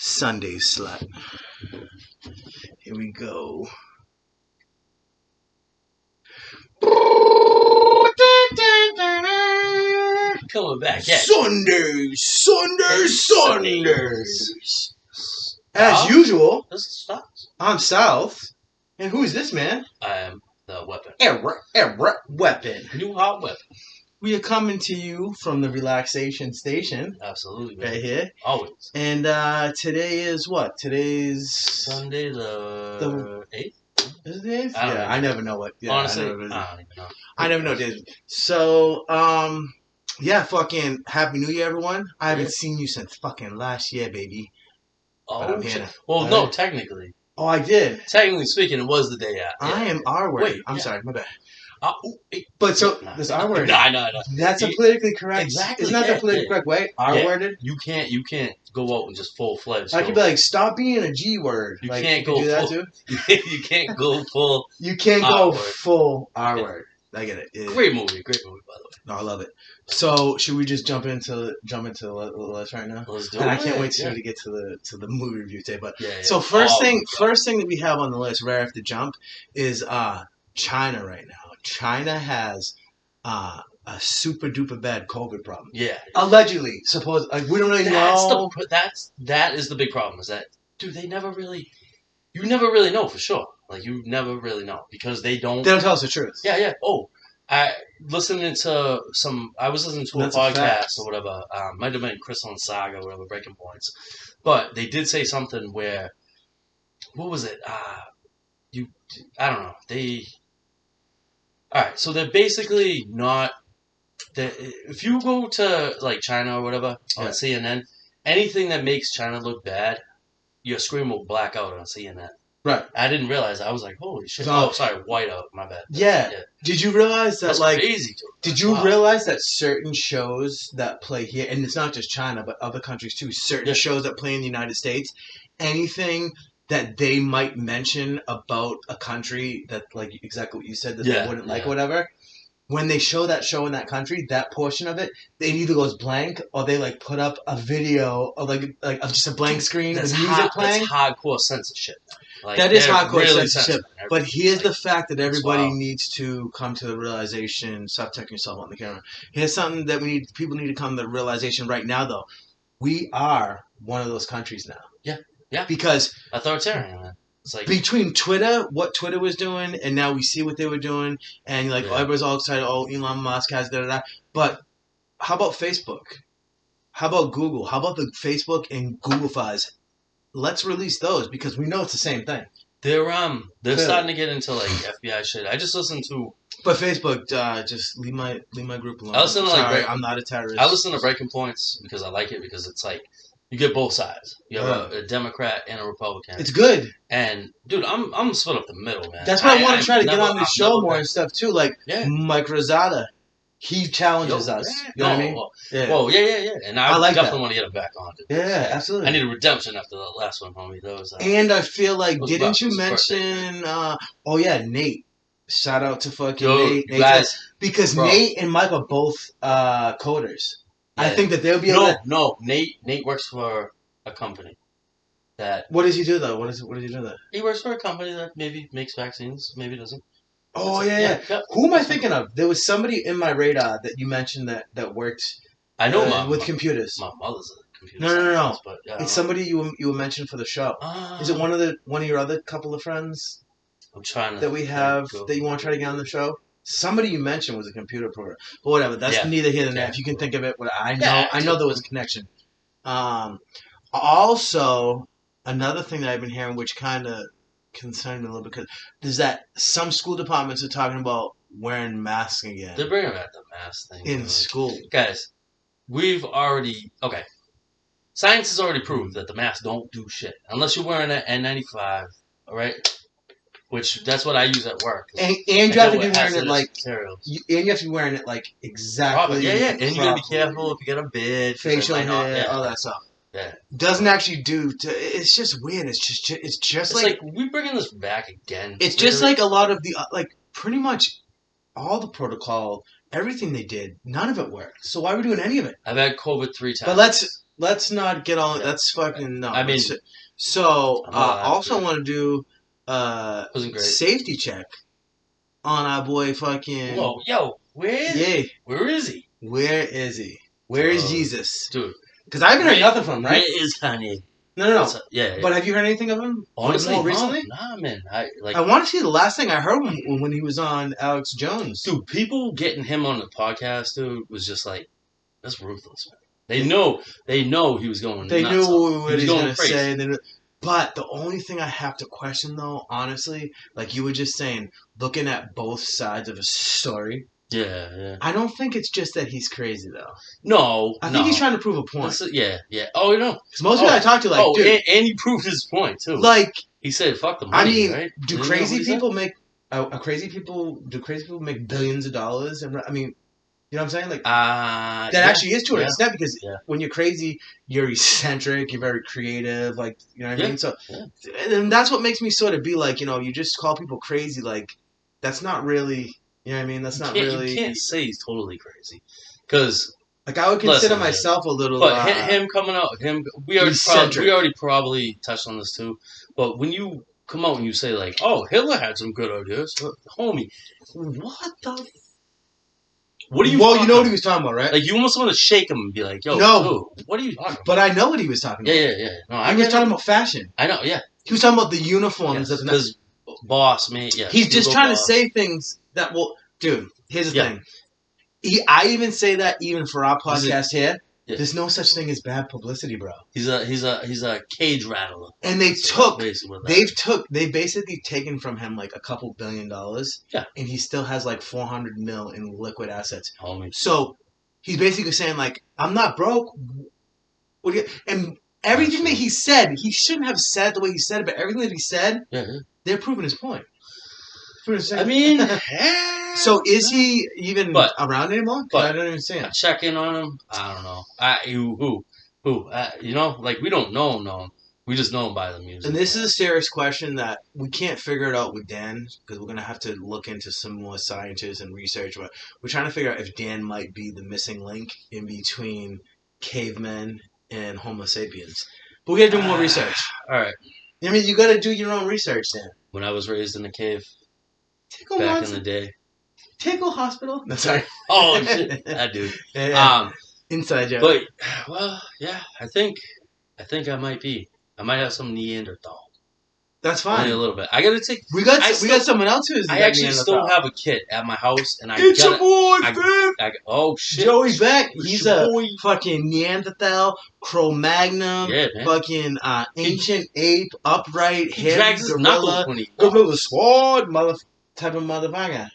Sunday slap. Here we go. Coming back, yeah. Sundays. As usual, This stops. I'm South. And who's this man? I am the weapon. Weapon. New hot weapon. We are coming to you from the relaxation station. Absolutely. Right here. Always. And today is what? Today's Sunday the 8th? Is it the 8th? Yeah, I never know what. Yeah, honestly, I don't even know. I never know days. So, yeah, fucking Happy New Year, everyone. I haven't seen you since fucking last year, baby. Oh, shit. Well, no, technically. Oh, I did. Technically speaking, it was the day after. I am R-word. Wait, I'm sorry, my bad. But so, this R-word. No, no. That's a politically correct. Exactly. Isn't that the politically correct way? R-worded? You can't go out and just full-fledged. I could be like, stop being a G-word. You like, can't go go do that full. too? You can't go full. You can't go R-word. full R-word. I get it. Great movie, by the way. No, I love it. So should we just jump into the list right now? Let's do and it. I can't wait to get to the movie review today. But yeah. So first thing that we have on the list right after jump is China right now. China has a super duper bad COVID problem. Yeah. Allegedly, suppose we don't really know. That is the big problem. Is that dude? You never really know for sure. Like you never really know because they don't. They don't tell us the truth. Yeah. Oh, I was listening to a podcast or whatever. Might have been Chris on Saga or whatever, Breaking Points. But they did say something where, what was it? I don't know. All right, so they're basically not. If you go to like China or whatever on CNN, anything that makes China look bad, your screen will black out on CNN. Right. I didn't realize. I was like, holy shit. Sorry, white out. My bad. Yeah. Did you realize that? That's crazy. Did you realize that certain shows that play here, and it's not just China, but other countries too, certain shows that play in the United States, anything that they might mention about a country that, like exactly what you said, that they wouldn't like or whatever, when they show that show in that country, that portion of it, it either goes blank or they like put up a video of like of just a blank screen with music playing. That's hardcore censorship. Like, that is hardcore really censorship. But here's the fact that everybody needs to come to the realization. Stop checking yourself on the camera. Here's something that people need to come to the realization right now, though. We are one of those countries now. Yeah. Because authoritarian, man. It's like between Twitter, what Twitter was doing, and now we see what they were doing, and like everybody's all excited. Oh, Elon Musk has da. But how about Facebook? How about Google? How about the Facebook and Google files? Let's release those because we know it's the same thing. They're starting to get into like FBI shit. I just listened to. But Facebook, just leave my group alone. I listen to I'm not a terrorist. I listen to Breaking Points because I like it because it's like you get both sides. You have a Democrat and a Republican. It's good. And dude, I'm split up the middle, man. That's why I want to try to get on this show more and stuff too. Like Mike Rosada. He challenges us. You know what I mean? Well, yeah. And I like definitely want to get him back on. Yeah, absolutely. I need a redemption after the last one, homie. That was. And I feel like, didn't you mention? Nate. Shout out to fucking Nate. Guys, because Nate and Mike are both coders. Yeah. I think that they'll be able to... No. Nate works for a company. What does he do though? What does he do though? He works for a company that maybe makes vaccines, maybe doesn't. Oh, yeah. Who am I thinking of? There was somebody in my radar that you mentioned that worked with computers. My mother's a computer No. But, it's somebody you were mentioned for the show. Is it one of your other couple of friends I'm trying to that we have that you want to try to get on the show? Somebody you mentioned was a computer programmer. But whatever. That's neither here nor there. If you can think of it, I know there was a connection. Also, another thing that I've been hearing, which kind of concerned me a little bit, because is that some school departments are talking about wearing masks again. They're bringing back the mask thing in school. Guys, science has already proved that the masks don't do shit unless you're wearing an N95. All right, which that's what I use at work. And you have to be wearing it like you have to be wearing it like exactly. Yeah. And you gotta be careful if you get a bit, facial hair, all that stuff. Yeah. Doesn't actually do. It's just weird. It's just like we bringing this back again. It's just like a lot of the pretty much all the protocol, everything they did, none of it worked. So why are we doing any of it? I've had COVID 3 times. But let's let's not get all. Yeah. That's fucking no. I mean, so I'm also want to do wasn't great. safety check on our boy fucking. Whoa, yo, Yay. Where is he? Where is he? Where is Jesus? Dude. Because I haven't heard nothing from him, right? Where is Kanye? No. Yeah. But have you heard anything of him? Honestly, more recently? Nah, man. I want to see the last thing I heard when he was on Alex Jones. Dude, people getting him on the podcast, dude, was just like, that's ruthless, man. They know he was going. They nuts knew what he was going going to say. But the only thing I have to question, though, honestly, like you were just saying, looking at both sides of a story. Yeah. I don't think it's just that he's crazy, though. No. I think he's trying to prove a point. Yeah. Oh, you know. Because most people I talk to, like, dude. And he proved his point, too. Like. He said, fuck the money, I mean, right? do crazy people make billions of dollars? And I mean, you know what I'm saying? Like that actually is to an extent because when you're crazy, you're eccentric, you're very creative, like you know what I mean. So, and that's what makes me sort of be like, you just call people crazy, like that's not really, you know what I mean? That's not really. You can't say he's totally crazy, because. Like I would consider myself a little, but him coming out, we already probably touched on this too. But when you come out and you say like, "Oh, Hitler had some good ideas," homie, what the? What are you? Well, you know what he was talking about, right? Like you almost want to shake him and be like, "Yo, no, dude, what are you talking about?" But I know what he was talking about. Yeah. No, he was talking about fashion. I know, yeah. He was talking about the uniforms. Because boss, man, yeah. He's just trying to say things that will, dude. Here's the thing. I even say that even for our podcast here. Yeah. There's no such thing as bad publicity, bro. He's a cage rattler. And they've basically taken from him like a couple $1 billion. Yeah. And he still has like 400 mil in liquid assets. Homie. So he's basically saying like, I'm not broke. And everything that he said, he shouldn't have said the way he said it, but everything that he said, they're proving his point. I mean, so is he even around anymore? I don't understand. Check in on him. I don't know. Who? Like we don't know him. We just know him by the music. And this is a serious question that we can't figure it out with Dan because we're gonna have to look into some more scientists and research. But we're trying to figure out if Dan might be the missing link in between cavemen and Homo sapiens. But we gotta do more research. All right. I mean, you gotta do your own research, Dan. When I was raised in a cave. Back in the day. Tickle Hospital? No, sorry. Oh, shit. That dude. Yeah. Inside joke. But, well, yeah, I think I might be. I might have some Neanderthal. That's fine. Only a little bit. I gotta take. We got someone else who's. I actually still have a kid at my house, and it's your boy, oh shit, Joey Beck. He's a fucking Neanderthal, Cro-Magnon, fucking ancient ape, upright, hairy gorilla, gorilla sword, type of motherfucker.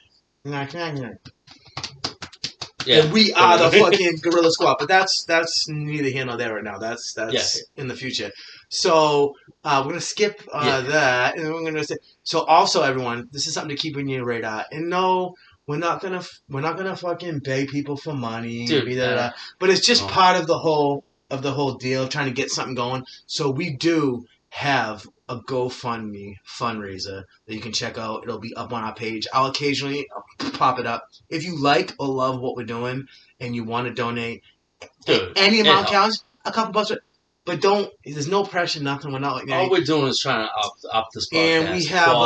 Yeah, and we are the fucking gorilla squad. But that's neither here nor there right now. That's in the future. So we're gonna skip that, and we're gonna say. So also, everyone, this is something to keep on your radar. And no, we're not gonna fucking beg people for money, but it's just part of the whole deal, trying to get something going. So we do have a GoFundMe fundraiser that you can check out. It'll be up on our page. I'll occasionally pop it up. If you like or love what we're doing and you want to donate, any amount counts. A couple bucks. But there's no pressure, nothing. We're not like all we're doing is trying to up this podcast. And we have,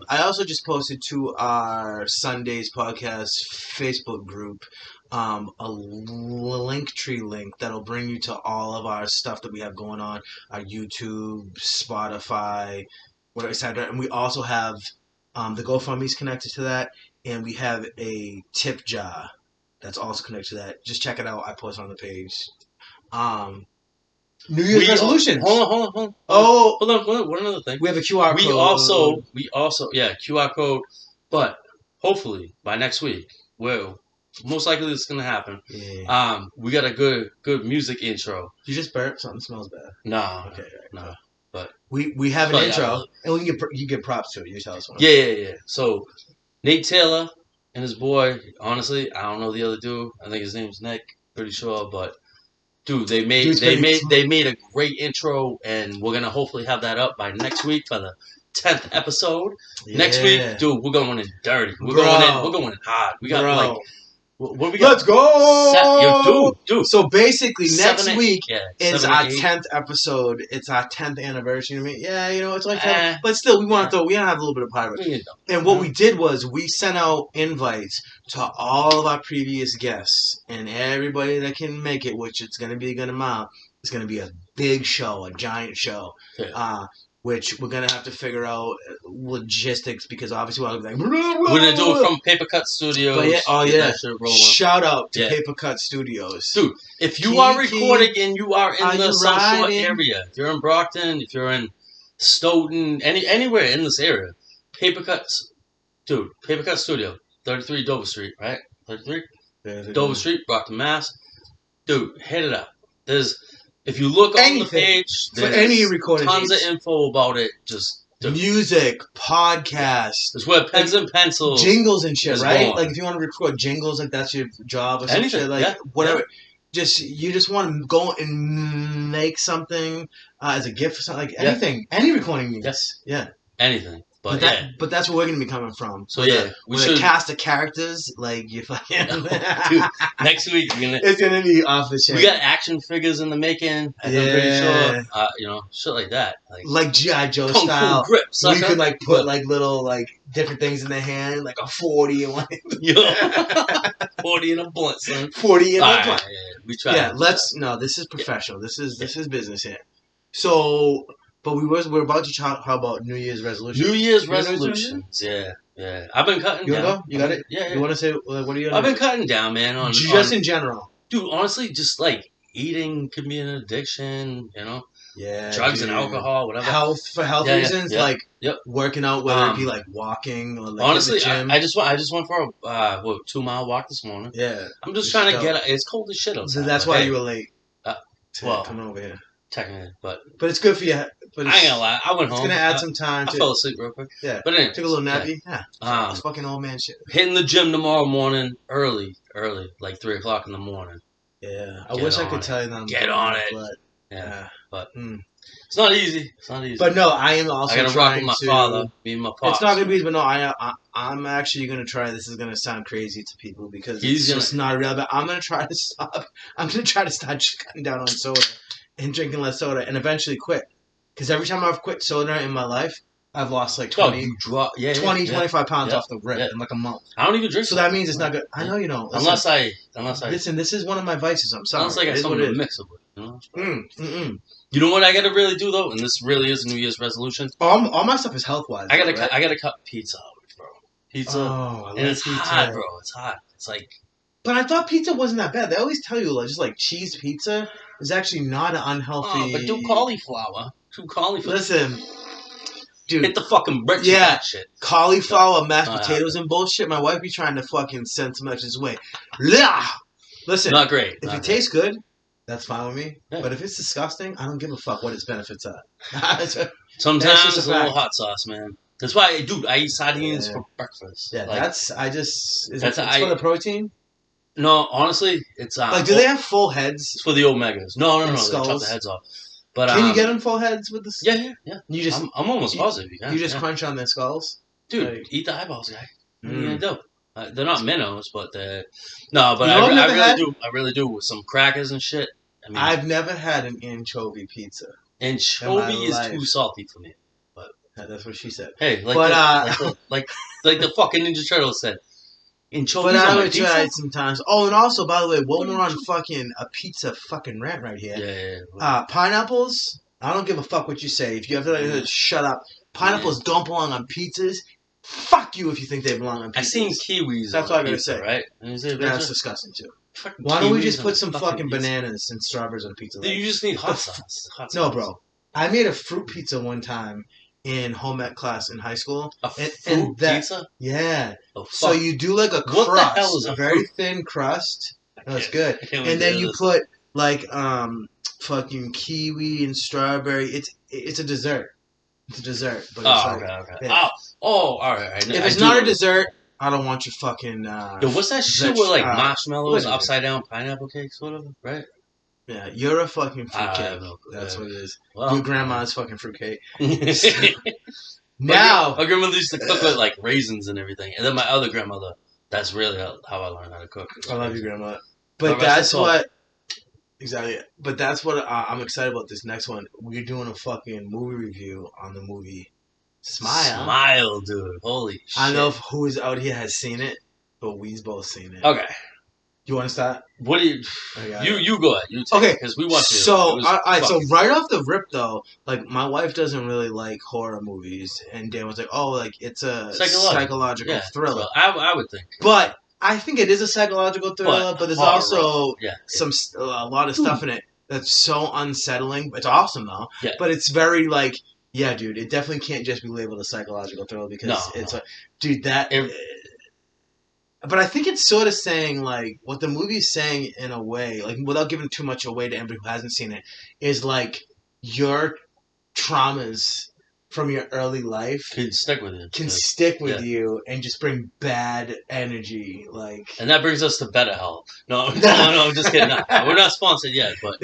I also just posted to our Sundays podcast Facebook group a Linktree link that'll bring you to all of our stuff that we have going on, our YouTube, Spotify, etc. And we also have the GoFundMe's connected to that, and we have a tip jar that's also connected to that. Just check it out. I post it on the page. New Year's resolutions. Hold on. Oh, hold on. One other thing. We have a QR code. We also, QR code. But hopefully by next week, most likely it's gonna happen. Yeah. We got a good music intro. You just burped. Something smells bad. No. Okay. No. But we have an intro, and we can you get props to it. You tell us one. Yeah. So Nate Taylor and his boy. Honestly, I don't know the other dude. I think his name's Nick. Pretty sure, but. Dude, they made a great intro, and we're gonna hopefully have that up by next week for the 10th episode. Yeah. Next week, dude, we're going in dirty. We're going in hard. We got What do we got? Let's go! Yo, dude. So basically, next week is our 8. 10th episode. It's our 10th anniversary. I mean, yeah, it's like, but still, we want to have a little bit of pirate. And what we did was we sent out invites to all of our previous guests and everybody that can make it, which it's going to be a good amount. It's going to be a big show, a giant show. Yeah. Which we're gonna have to figure out logistics because obviously we're gonna do it from Paper Cut Studios. But shout out to Paper Cut Studios, dude. If you are recording and you are in the South Shore area, if you're in Brockton, if you're in Stoughton, anywhere in this area, Paper Cuts, dude. Paper Cut Studio, 33 Dover Street, right? 33 Dover Street, Brockton, Mass. Dude, hit it up. If you look on the page, for any recording, tons of info about it. Just music, podcasts. There's where pens and pencils, jingles and shit, right? Going. Like if you want to record jingles, like that's your job or some shit, like whatever. Yeah. You just want to go and make something as a gift or something, like anything, any recording needs. Anything. But that's where we're gonna be coming from. So we should cast of characters like you fucking. Dude, next week it's gonna be off the chain. We got action figures in the making. I'm pretty sure. Shit like that. Like G.I. Joe style. Grip, where you could put little different things in the hand, like a 40 and one. 40 and a blunt, son. 40 and a blunt. Right, we try. Yeah, this is professional. This is business here. So. But we're about to talk about New Year's resolutions. New Year's resolutions, yeah. I've been cutting down. You wanna go? You got it? Yeah. You want to say what are you? I've been cutting down, man. In general, dude. Honestly, just eating can be an addiction. Yeah. Drugs and alcohol, whatever. Health reasons, working out, whether it be walking or honestly, the gym. I just went for a 2-mile walk this morning. Yeah. I'm just trying to get. It's cold as shit outside. So that's why you were late. Coming over here. Technically, but it's good for you. But I ain't gonna lie, I went home. It's gonna add some time. I fell asleep real quick. Yeah, but anyway, took a little nappy. Yeah, it's fucking old man shit. Hitting the gym tomorrow morning, early, like 3 o'clock in the morning. Yeah, I wish I could tell you that. Get on it. But it's not easy. But no, I am also. I gotta rock with my father, me and my pops. It's not gonna be easy, but no, I'm actually gonna try. This is gonna sound crazy to people because it's just not real. But I'm gonna try to stop. I'm gonna try to start cutting down on soda and drinking less soda, and eventually quit. Because every time I've quit soda in my life, I've lost 20, 25 pounds off the rip in a month. I don't even drink. So that means it's not good. I know you don't. Unless I. Listen, this is one of my vices. I'm sorry. Unless I got something to mix it with. You know what I got to really do though, and this really is a New Year's resolution. All my stuff is health wise. I gotta cut pizza out, bro. Pizza, and it's pizza. Hot, bro. It's hot. It's like. But I thought pizza wasn't that bad. They always tell you just cheese pizza is actually not an unhealthy. But do cauliflower. Listen, dude. Hit the fucking bricks with that shit. Cauliflower, mashed potatoes, and bullshit. My wife be trying to fucking send some messages away. Listen. Not great. If it tastes good, that's fine with me. Yeah. But if it's disgusting, I don't give a fuck what its benefits are. Sometimes it's a little hot sauce, man. That's why, dude, I eat sardines for breakfast. Yeah, it's for the protein? No, honestly, it's... do they have full heads? It's for the omegas. No, they chop the heads off. But, can you get them full heads with this? Yeah. You just, I'm almost positive you can. You just crunch on their skulls? Dude, eat the eyeballs, guy. What are you gonna do? They're not minnows, but they're... No, but I really do with some crackers and shit. I mean, I've never had an anchovy pizza. Anchovy is too salty for me. But that's what she said. Hey, like the fucking Ninja Turtles said. Anchovies but I would try it sometimes. Oh, and also, by the way, while we're on fucking a pizza fucking rant right here. Yeah. Pineapples, I don't give a fuck what you say. If you have to shut up. Pineapples don't belong on pizzas. Fuck you if you think they belong on pizzas. I seen kiwis. That's what I gotta say. Right? That's disgusting too. Why don't we just put some fucking bananas and strawberries on pizza? You just need hot sauce. No, bro. I made a fruit pizza one time in home ec class in high school. Fruit pizza? Yeah. Oh, so you do a crust. What the hell is a very thin crust. That's good. And then you put fucking kiwi and strawberry. It's a dessert. It's a dessert. But okay. Yeah. All right. If it's not a dessert, I don't want your fucking... Yo, what's that shit with marshmallows, upside down pineapple cakes, whatever, right? Yeah, you're a fucking fruitcake. That's what it is. Well, your grandma's fucking fruitcake. Now... My grandmother used to cook with raisins and everything. And then my other grandmother That's really how I learned how to cook. I love you, Grandma. But that's what. Exactly. But that's what I'm excited about this next one. We're doing a fucking movie review on the movie Smile. Smile, dude. Holy shit. I don't know if who's out here has seen it, but we've both seen it. Okay. You want to start? What do you... You go ahead. You take okay. Because we watched it. So, all right. So right off the rip, though, like, my wife doesn't really like horror movies. And Dan was like, oh, like, it's a psychological thriller. So I would think. But... I think it is a psychological thriller, but there's also a lot of stuff in it that's so unsettling. It's awesome though, but it's very like, yeah, dude, it definitely can't just be labeled a psychological thriller because it's like, dude, that. But I think it's sort of saying like what the movie's saying in a way, like without giving too much away to anybody who hasn't seen it, is like your traumas from your early life can stick with you and just bring bad energy, like. And that brings us to better health. No, I'm just kidding. No, we're not sponsored yet, but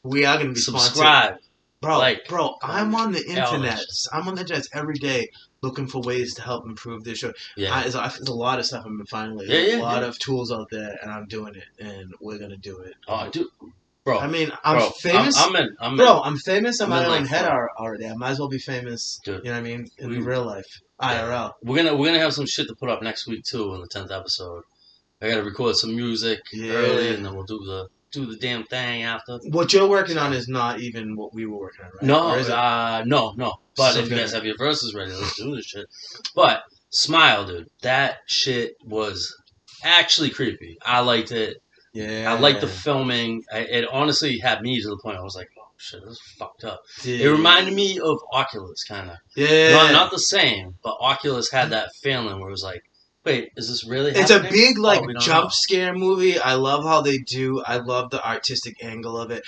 we are gonna be subscribe, sponsored. Bro, I'm on the internet. I'm on the internet every day looking for ways to help improve this show. Yeah, there's a lot of stuff I've been finding lately. A lot of tools out there, and I'm doing it, and we're gonna do it. Oh, dude. Bro, I mean, I'm famous. I'm famous in my own head already. I might as well be famous. Dude, you know what I mean? In real life, IRL. We're gonna have some shit to put up next week too in the 10th episode. I gotta record some music early, and then we'll do the damn thing after. What you're working on is not even what we were working on, right? No. But so if you guys have your verses ready, let's do this shit. But Smile, dude, that shit was actually creepy. I liked it. Yeah. I like the filming. It honestly had me to the point I was like, oh shit, this is fucked up. Dude. It reminded me of Oculus, kind of. Yeah. Not the same, but Oculus had that feeling where it was like, wait, is this really happening? It's a big, like, jump scare movie. I love how they do. I love the artistic angle of it.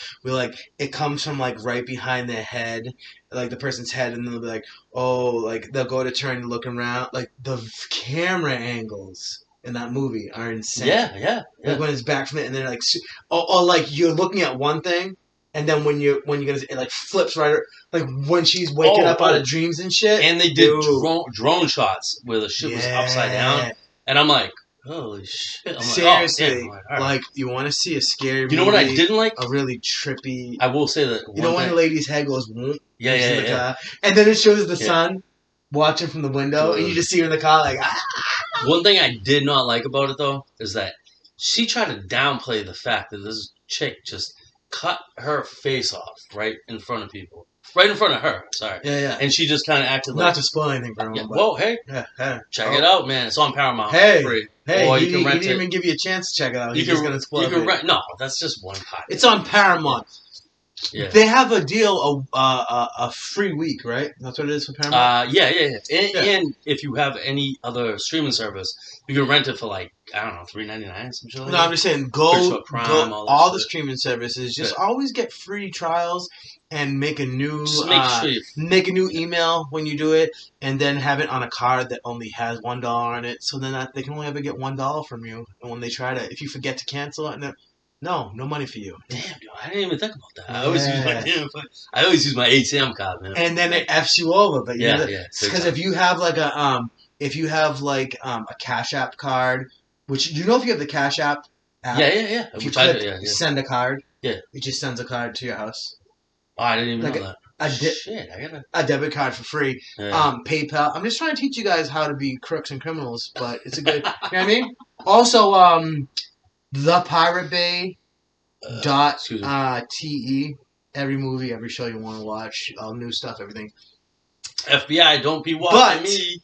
It comes from, like, right behind their head, like, the person's head, and then they'll be like, oh, like, they'll go to turn and look around. Like, the camera angles in that movie are insane. Yeah. Like when it's back from it, and then like, or like you're looking at one thing, and then when you're gonna, it like flips right, like when she's waking up out of dreams and shit. And they did drone shots where the shit was upside down, and I'm like, holy shit! I'm seriously, like, right. Like you want to see a scary movie? You know what I didn't like? A really trippy. I will say that. You know when the lady's head goes, whoop, yeah. And then it shows the sun watching from the window, and you just see her in the car like. One thing I did not like about it, though, is that she tried to downplay the fact that this chick just cut her face off right in front of people. Right in front of her, sorry. Yeah. And she just kind of acted like... Not to spoil anything for everyone, Whoa, hey. Check it out, man. It's on Paramount. Free. Or you can rent it. He didn't even give you a chance to check it out. He's just going to spoil it. No, that's just one copy. It's on Paramount. Yeah. They have a deal, a free week, right? That's what it is for Paramount? Yeah. And if you have any other streaming service, you can rent it for like, I don't know, $3.99, some shit like that. No, I'm just saying, go all the streaming services. Just always get free trials and make a new make a new email when you do it, and then have it on a card that only has $1 on it. So then they can only ever get $1 from you. And when they try to, if you forget to cancel it, no money for you. Damn, dude, I didn't even think about that. I always use my ATM card, man. And then it F's you over, but because if you have like a Cash App card, which if you have the Cash App if you click send a card, it just sends a card to your house. Oh, I didn't even know that. A debit card for free. Yeah. PayPal. I'm just trying to teach you guys how to be crooks and criminals, but it's a good. You know what I mean? Also, thepiratebay.te. Every movie, every show you want to watch, all new stuff, everything. FBI, don't be watching me.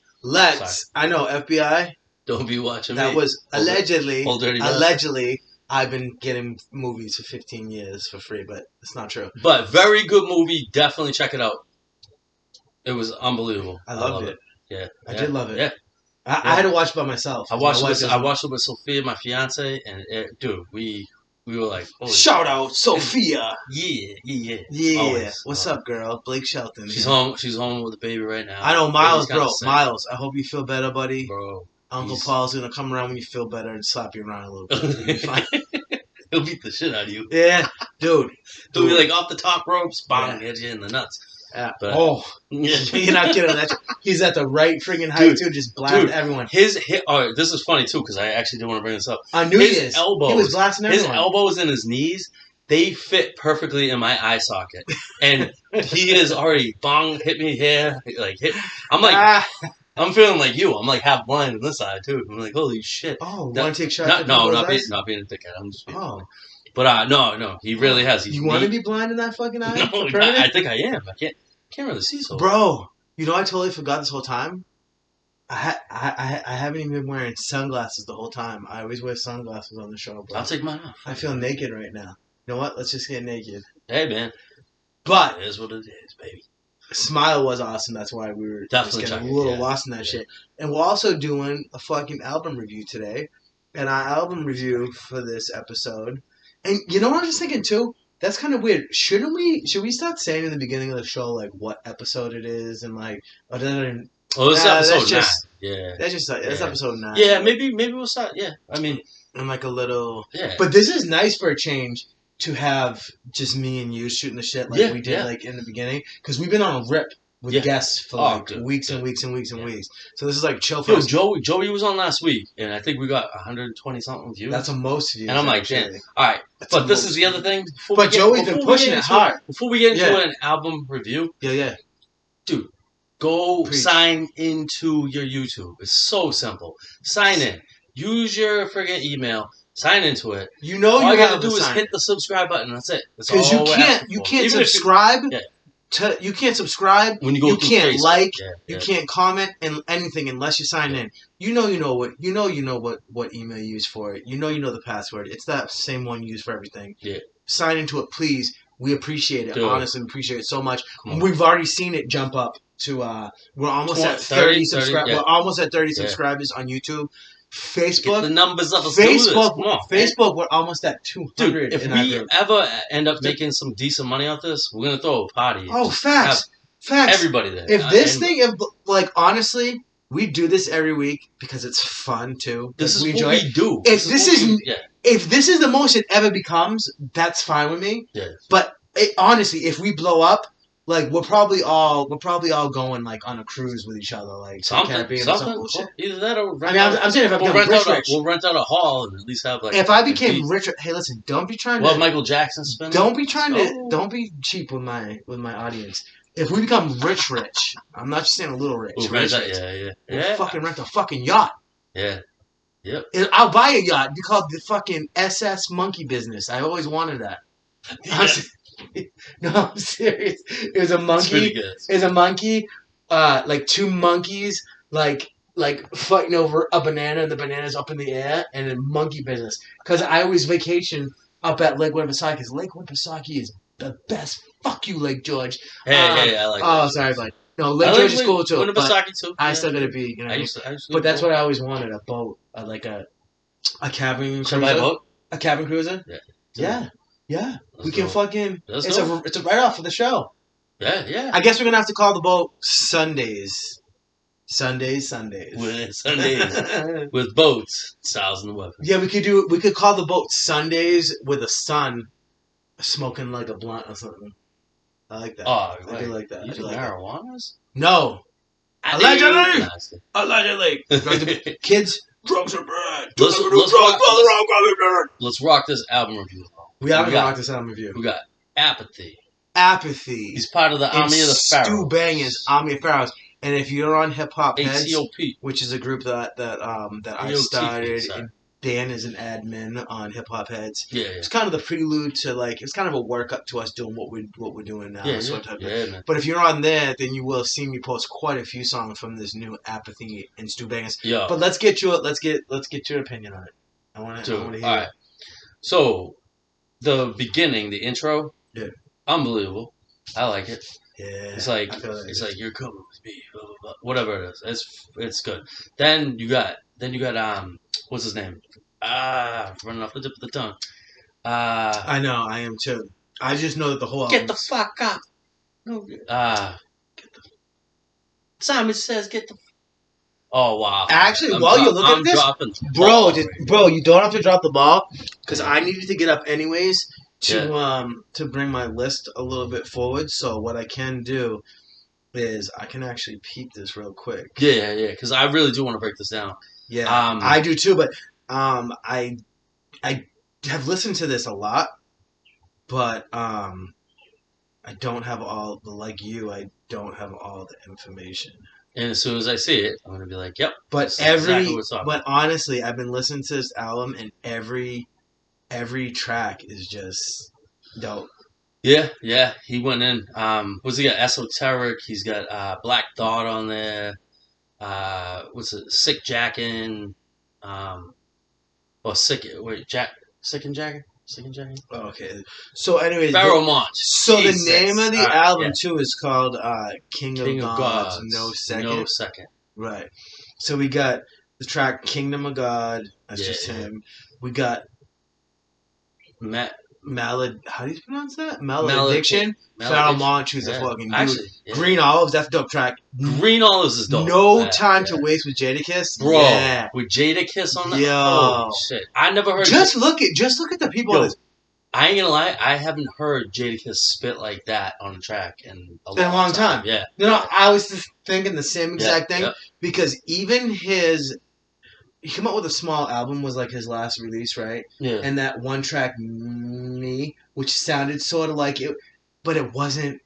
I know, FBI. Don't be watching me. That was allegedly. Allegedly. I've been getting movies for 15 years for free, but it's not true. But very good movie. Definitely check it out. It was unbelievable. I loved it. Yeah. I did love it. Yeah. I had to watch it by myself. I watched it with Sophia, my fiance, and dude, we were like, shout out Sophia. Yeah. Always. What's up, girl? Blake Shelton. She's home with the baby right now. I know, Miles, bro. Miles, I hope you feel better, buddy. Bro. Uncle Paul's gonna come around when you feel better and slap you around a little bit. You'll be fine. He'll beat the shit out of you. Yeah, dude. He'll be like off the top ropes, bang, hit you in the nuts. Yeah. But, you're not kidding. He's at the right friggin' height too, just blasting everyone. His hit. Oh, this is funny too because I actually didn't want to bring this up. On New Year's, elbows, he was blasting everyone. His elbows and his knees, they fit perfectly in my eye socket, and he is already bong hit me here, like hit. I'm like, I'm feeling like you. I'm like half blind on this side too. I'm like, holy shit. Oh, want to take shots? Not being a dickhead. I'm just being funny. But no, he really has. You want to be blind in that fucking eye? No, I think I am. I can't really see so. Bro, you know I totally forgot this whole time. I haven't even been wearing sunglasses the whole time. I always wear sunglasses on the show, bro. I'll take mine off. I feel naked right now. You know what? Let's just get naked. Hey, man. But it is what it is, baby. Smile was awesome. That's why we were definitely just getting a little lost in that shit. And we're also doing a fucking album review today. And our album review for this episode. And you know what I was just thinking too? That's kind of weird. Should we start saying in the beginning of the show like what episode it is and like this episode 9. Yeah. That's episode 9. Yeah, maybe we'll start. Yeah. I mean, and like a little. Yeah. But this is nice for a change to have just me and you shooting the shit like we did like in the beginning because we've been on a rip with guests for like weeks and weeks and weeks and weeks. So this is like chill for us. Joey was on last week, and I think we got 120 something views. That's a most views. And I'm like, damn. All right, but this is the other thing. But Joey's been pushing it hard. Before we get into an album review, dude, go sign into your YouTube. It's so simple. Sign in. Use your friggin' email. Sign into it. You know, all you gotta do is hit the subscribe button. That's it. Because you can't subscribe. You can't subscribe. When you go, you can't Facebook. like. You can't comment and anything unless you sign in. You know what email you use for it. You know the password. It's that same one you use for everything. Yeah. Sign into it, please. We appreciate it. Honestly, we appreciate it so much. We've already seen it jump up to. We're almost at 30 subscribers. We're almost at 30 subscribers on YouTube. Facebook, get the numbers up. Facebook, we're almost at 200. Dude, if we ever end up making some decent money off this, we're gonna throw a party. Oh, facts. Everybody there. If this thing, honestly, we do this every week because it's fun too. This is what we do. If this is the most it ever becomes, that's fine with me. Yeah. But honestly, if we blow up. Like we're probably all going like on a cruise with each other, like something. Either that or I'm saying if I become rich, we'll rent out a hall and at least have like. If I became rich, hey, listen, don't be trying to. Well, Michael Jackson spin. Don't be trying to. Don't be cheap with my audience. If we become rich, I'm not just saying a little rich. We'll fucking rent a fucking yacht. Yeah. Yep. I'll buy a yacht. It'd be called the fucking SS Monkey Business. I always wanted that. Yeah. No, I'm serious. It was a monkey. It was a monkey. Like two monkeys, like fighting over a banana, and the banana's up in the air, and then monkey business. Because I always vacation up at Lake Winnipesaukee. Because Lake Winnipesaukee is the best. Fuck you, Lake George. Hey, I like. Oh, sorry, buddy. No, Lake George is cool too. Winnipesaukee too. I still gotta be. You know, but that's what I always wanted: a boat, like a cabin cruiser. Buy a boat? A cabin cruiser. Yeah. Yeah, we can fucking. It's a write off for the show. Yeah. I guess we're gonna have to call the boat Sundays. Sundays. With boats, styles and weapons. Yeah, we could call the boat Sundays with a sun, smoking like a blunt or something. I like that. Oh, I do like that. You do marijuanas? No. Allegedly. Kids, drugs are bad. Let's rock this album review. We haven't rocked this album review. We got Apathy. He's part of the Army of the Pharaohs. Stu Bangers, Army of Pharaohs. And if you're on Hip Hop Heads, ACOP, which is a group that I started, and Dan is an admin on Hip Hop Heads. Yeah. It's kind of the prelude to it's kind of a work up to us doing what we're doing now. Man. But if you're on there, then you will see me post quite a few songs from this new Apathy and Stu Bangers. Yeah. But let's get your opinion on it. I want to hear. All right. So. The beginning, the intro, unbelievable. I like it. Yeah, it's like you're coming with me, blah, blah, blah. Whatever it is. It's good. Then you got what's his name? Running off the tip of the tongue. I know, I am too. I just know that the whole get the fuck up. No, Simon says get the. Oh wow! Actually, while you're looking at this, bro, you don't have to drop the ball because I needed to get up anyways to bring my list a little bit forward. So what I can do is I can actually peep this real quick. Yeah. Because I really do want to break this down. Yeah, I do too. But I have listened to this a lot, but I don't have all like you. I don't have all the information. And as soon as I see it, I'm gonna be like, "Yep." But honestly, I've been listening to this album, and every track is just dope. Yeah. He went in. What's he got? Esoteric. He's got Black Thought on there. What's it? Sick Jackin'. Sick and Jackin'. Okay. So, anyways, Pharaoh Monch. So Jesus. The name of the album too is called King of Gods. No Second. Right. So we got the track Kingdom of God. That's just him. We got how do you pronounce that? Malediction. Pharaoh Monch, who's a fucking dude. Actually, Green Olives, that's a dope track. Green Olives is dope. No Time to Waste with Jadakiss. Bro, with Jadakiss on that? Yo. Oh, shit. I never heard Just look at the people on this. I ain't gonna lie, I haven't heard Jadakiss spit like that on a track in a long time. Yeah. I was just thinking the same exact thing because even he came out with a small album was like his last release, right? Yeah. And that one track, Me, which sounded sort of like it, but it wasn't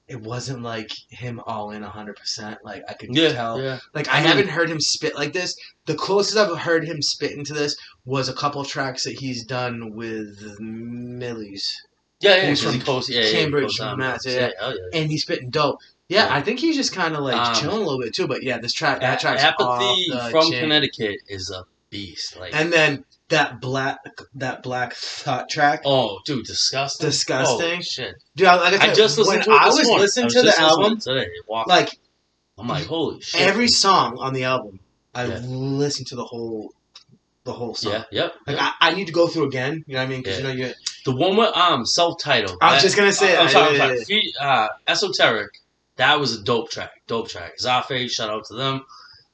like him all in 100%. Like I could tell. Yeah. Like I haven't heard him spit like this. The closest I've heard him spit into this was a couple tracks that he's done with Millie's. Yeah, who's from Cambridge, Mass. And he's spitting dope. Yeah, I think he's just kind of like chilling a little bit too. But yeah, that track's Apathy off the from chain. Connecticut is a beast. Like, and then that Black Thought track. Oh, dude, disgusting. Oh, shit. Dude, like I said, just listened to it I was listening to the album today, like I'm like, holy shit. Every song on the album, I listened to the whole song. Yep. I need to go through again. You know what I mean? Because you're the one with self-titled. I was just gonna say. I'm sorry. Esoteric. That was a dope track. Zafe, shout out to them.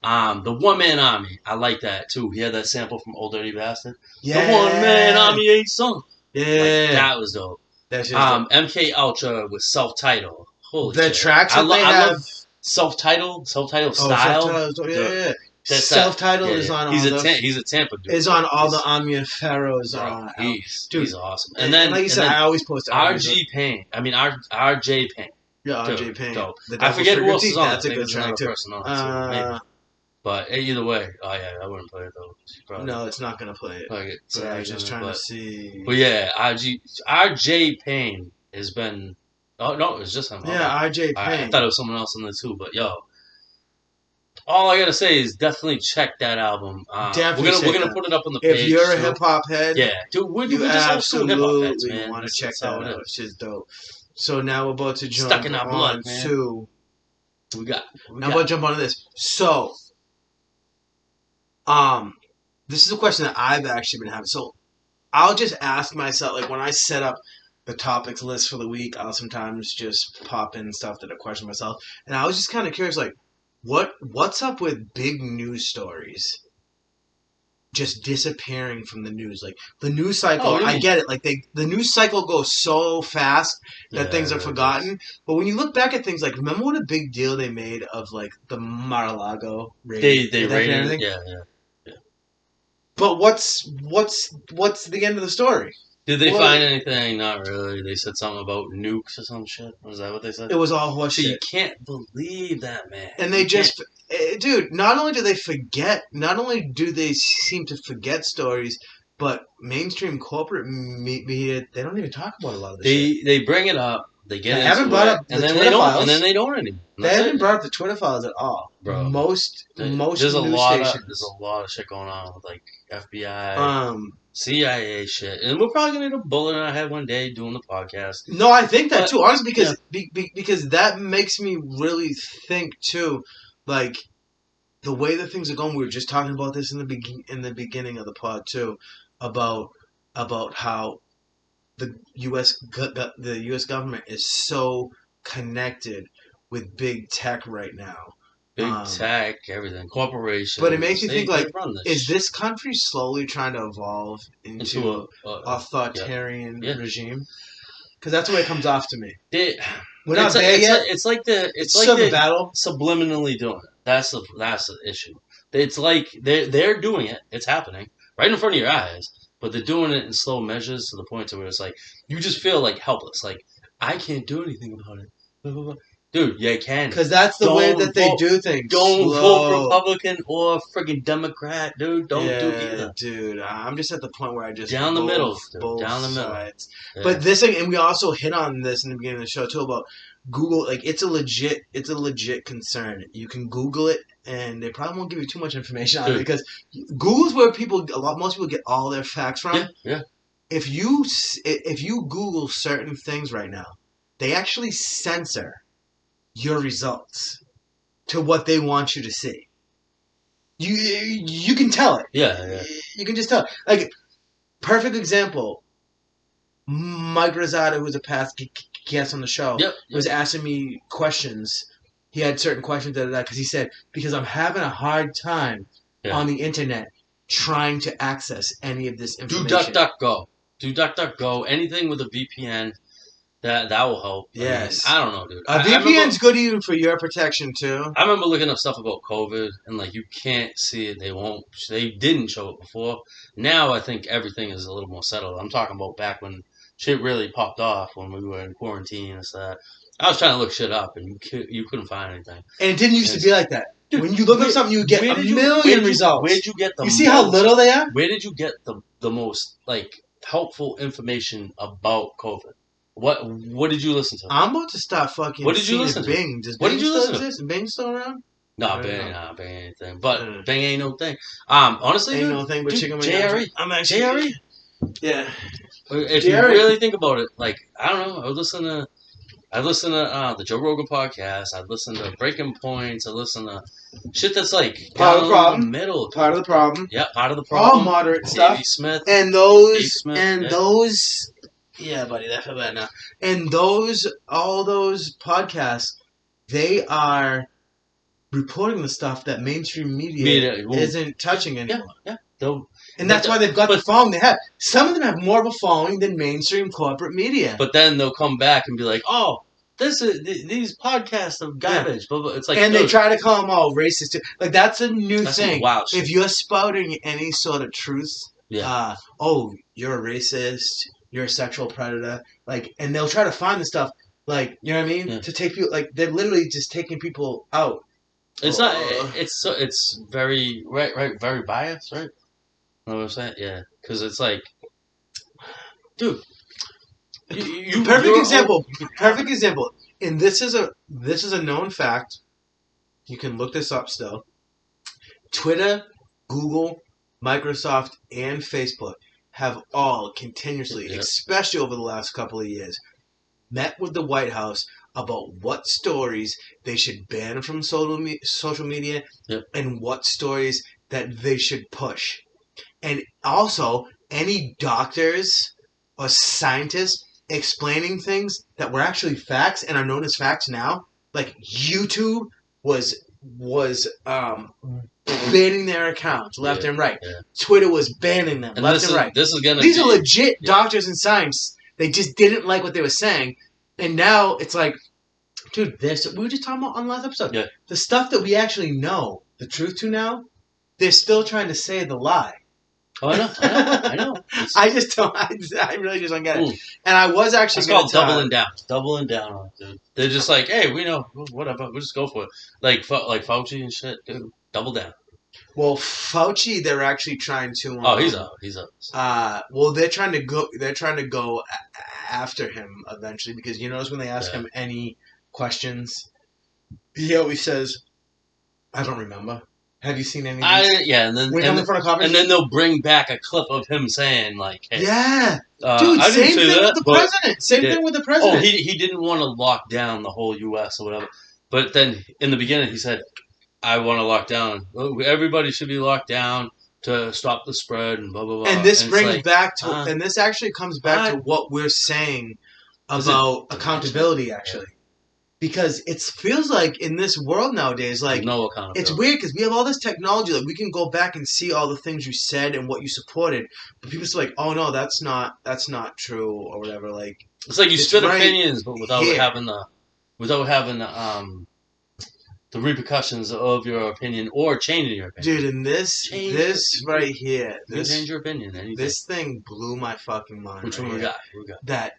The One Man Army, I like that too. He had that sample from Old Dirty Bastard. Yeah. The One Man Army ain't sung. Yeah. That was dope. That's just dope. MK Ultra with self-titled. Holy shit. The tracks that they have. Love self-titled style. Yeah. Self-titled is on he's a Tampa dude. Is on all the Amian Pharaohs. He's awesome. And then, like you said, I always post RJ Payne. RJ Payne. Yeah, RJ Payne. Dope. I forget who else is on. That's a good track too. Maybe. But either way, I wouldn't play it though. No, it's not gonna play it. Like but I was just trying to see. But yeah, RJ Payne has been. Oh no, it's just him. Yeah, RJ Payne. I thought it was someone else in there too, but all I gotta say is definitely check that album. We're gonna put it up on the page. If you're a hip hop head, dude, we just absolutely want to check that out. It's just dope. So now we're about to jump Stuck in our blood, to. I'm about to jump onto this. So, this is a question that I've actually been having. So, I'll just ask myself, like when I set up the topics list for the week, I'll sometimes just pop in stuff that I question myself, and I was just kind of curious, like, what's up with big news stories just disappearing from the news? Like the news cycle, I get it. Like the news cycle goes so fast that things are forgotten. But when you look back at things, like remember what a big deal they made of like the Mar-a-Lago raid? They raided it. Yeah. But what's the end of the story? Did they find anything? Not really. They said something about nukes or some shit. Was that what they said? It was all horseshit. So you can't believe that, man. And they dude, not only do they forget, not only do they seem to forget stories, but mainstream corporate media, they don't even talk about a lot of this shit. They bring it up. They get they haven't brought up the Twitter files. And then they don't anymore. They haven't brought up the Twitter files at all. Bro. Most there's a news lot stations. There's a lot of shit going on with like FBI, CIA shit. And we're probably going to get a bullet in our head one day doing the podcast. No, I think that too. Honestly, because that makes me really think too, like the way that things are going. We were just talking about this in the beginning of the pod too, about how the U.S. government is so connected with big tech right now. Big tech, everything, corporations. But it makes me think, like, run is this country slowly trying to evolve into a authoritarian regime? Because that's the way it comes off to me. We're not there yet. It's like the battle subliminally doing it. That's the issue. It's like they're doing it. It's happening right in front of your eyes, but they're doing it in slow measures to the point to where it's like you just feel like helpless. Like I can't do anything about it. Blah, blah, blah. Dude, you can. Because that's the way that they do things. Don't vote Republican or friggin' Democrat, dude. Don't do either. Dude, I'm just at the point where I just down the middle, both down the middle. Sides. Yeah. But this thing, and we also hit on this in the beginning of the show too about Google. Like, it's a legit concern. You can Google it, and they probably won't give you too much information on it because Google's where most people get all their facts from. Yeah. If you Google certain things right now, they actually censor your results to what they want you to see. You can tell it. Yeah. You can just tell. Like, perfect example. Mike Rosado, who's a past guest on the show, was asking me questions. He had certain questions because he said, because I'm having a hard time on the internet trying to access any of this information. Do DuckDuckGo. Anything with a VPN. That will help. Yes. I don't know, dude. A VPN's good even for your protection, too. I remember looking up stuff about COVID, and, like, you can't see it. They didn't show it before. Now I think everything is a little more settled. I'm talking about back when shit really popped off, when we were in quarantine and stuff. I was trying to look shit up, and you couldn't find anything. And it didn't used to be like that. Dude, when you look up something, you would get a million results. Where'd you get the You see how little they are? Where did you get the most, like, helpful information about COVID? What did you listen to? I'm about to start fucking. What did you listen to? Bing. What did you listen to? Is Bing still around? No, Bing ain't anything. But Bing ain't no thing. Honestly, ain't no thing but chicken. JRE. I'm actually JRE. Yeah. If you really think about it, like I don't know, I listen to the Joe Rogan podcast. I listen to Breaking Points. I listen to shit that's like part of the problem. The middle. Part of the problem. Yeah, part of the problem. All moderate stuff. Davey Smith. And those. Yeah, buddy, that's bad now. And all those podcasts, they are reporting the stuff that mainstream media isn't touching anymore. Yeah. And that's why they've got the following they have. Some of them have more of a following than mainstream corporate media. But then they'll come back and be like, "Oh, these podcasts are garbage." Yeah. But it's like, and they try to call them all racist too. Like that's a new thing. Wild shit. If you're spouting any sort of truth, you're a racist. You're a sexual predator, and they'll try to find the stuff, you know what I mean, to take people, they're literally just taking people out. It's not. It's very very biased, right? Know what I'm saying? Yeah, because it's like, dude, perfect example. Perfect example. And this is a known fact. You can look this up still. Twitter, Google, Microsoft, and Facebook have all continuously, especially over the last couple of years, met with the White House about what stories they should ban from social media and what stories that they should push. And also, any doctors or scientists explaining things that were actually facts and are known as facts now, like YouTube was banning their accounts left and right. Yeah. Twitter was banning them left and right. These are legit doctors and science. They just didn't like what they were saying. And now it's like, dude, we were just talking about on the last episode. Yeah. The stuff that we actually know the truth to now, they're still trying to say the lie. Oh, I know. I just don't. I really just don't get it. And I was actually. It's called doubling down on it, dude. They're just like, hey, we know, whatever, we'll just go for it. Like Fauci and shit, dude. Double down. Well, Fauci, they're actually trying to. He's up. Well, they're trying to go. They're trying to go after him eventually because you notice when they ask him any questions, he always says, "I don't remember." Have you seen any? And then they'll bring back a clip of him saying like, "Hey, dude, same thing with the president. Same thing with the president. Oh, he didn't want to lock down the whole U.S. or whatever, but then in the beginning he said, I want to lock down. Everybody should be locked down to stop the spread and blah blah blah." And this brings back to, and this actually comes back to what we're saying about accountability, actually. because it feels like in this world nowadays, like no it's weird because we have all this technology, like we can go back and see all the things you said and what you supported, but people are like, oh no, that's not true or whatever. Like it's like you spit right opinions, but without here. having the repercussions of your opinion or changing your opinion. Dude, and this right here, you can change your opinion. Anything. This thing blew my fucking mind. Which right one we here. got? Who we got? That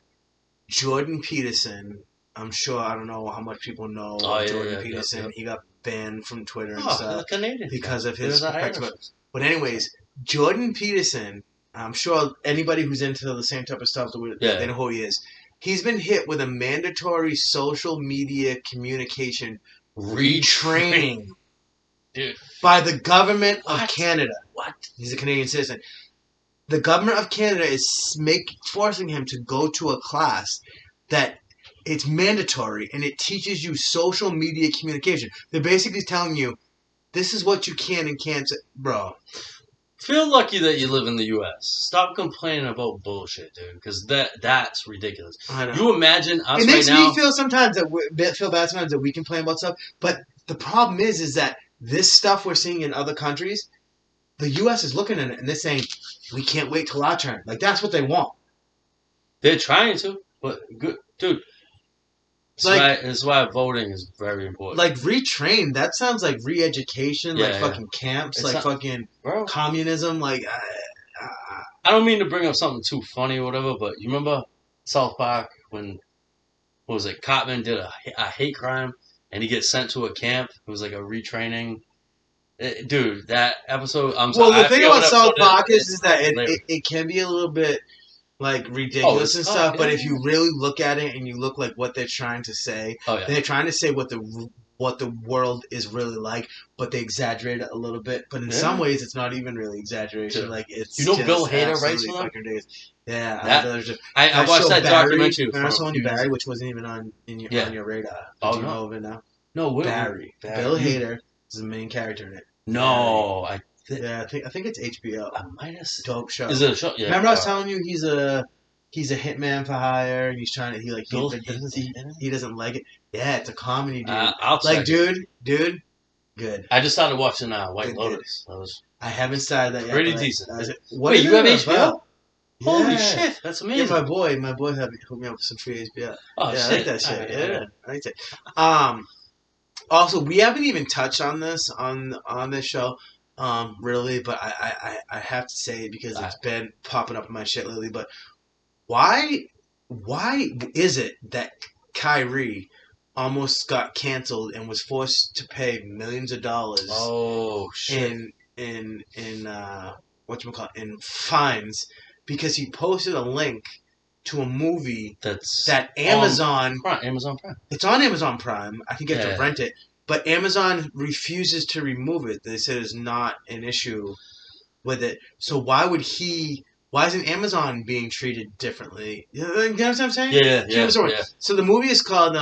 Jordan Peterson. I'm sure I don't know how much people know of Jordan Peterson. Yep. He got banned from Twitter and stuff Canadian because of his. But anyways, Jordan Peterson. I'm sure anybody who's into the same type of stuff, they know who he is. He's been hit with a mandatory social media communication retraining, dude, by the government of Canada. What? He's a Canadian citizen. The government of Canada is forcing him to go to a class that it's mandatory and it teaches you social media communication. They're basically telling you, this is what you can and can't say. Bro. Feel lucky that you live in the U.S. Stop complaining about bullshit, dude, because that's ridiculous. I know. You imagine us it makes right now. Me feel sometimes feel bad sometimes that we complain about stuff, but the problem is that this stuff we're seeing in other countries, the U.S. is looking at it and they're saying, we can't wait till our turn. Like, that's what they want. They're trying to, but good, dude. That's why voting is very important. Like, retrain, that sounds like re-education, fucking camps, fucking communism. Like, I don't mean to bring up something too funny or whatever, but you remember South Park when, what was it, Cartman did a hate crime and he gets sent to a camp? It was like a retraining. Dude, that episode, I'm sorry. Well, the thing about South Park is that it can be a little bit like ridiculous and stuff, but if you really look at it and you look like what they're trying to say, they're trying to say what the world is really like, but they exaggerate it a little bit. But in some ways, it's not even really exaggeration. Dude. Like it's Bill Hader writes for them? Yeah, I watched that documentary. I saw you Barry, which wasn't even on your radar. Do you know of it now? No, Barry. Bill Hader is the main character in it. No, I think it's HBO. I might have dope show. Is it a show? Yeah. Remember I was telling you he's a hitman for hire and he's trying to he doesn't like it. Yeah, it's a comedy, dude. I'll dude, good. I just started watching White Lotus. I haven't started that yet. Pretty decent. Wait, you have HBO? Yeah. Holy shit, that's amazing. Yeah, my boy hooked me up with some free HBO. Oh yeah, shit, I like that shit. Yeah, I like it. Also, we haven't even touched on this on this show. Really, but I have to say it because it's been popping up in my shit lately. But why is it that Kyrie almost got canceled and was forced to pay millions of dollars? Oh shit! In fines because he posted a link to a movie that Amazon Prime. It's on Amazon Prime. I can get to rent it. But Amazon refuses to remove it. They said it's not an issue with it. So why isn't Amazon being treated differently? You know what I'm saying? Yeah. So the movie is called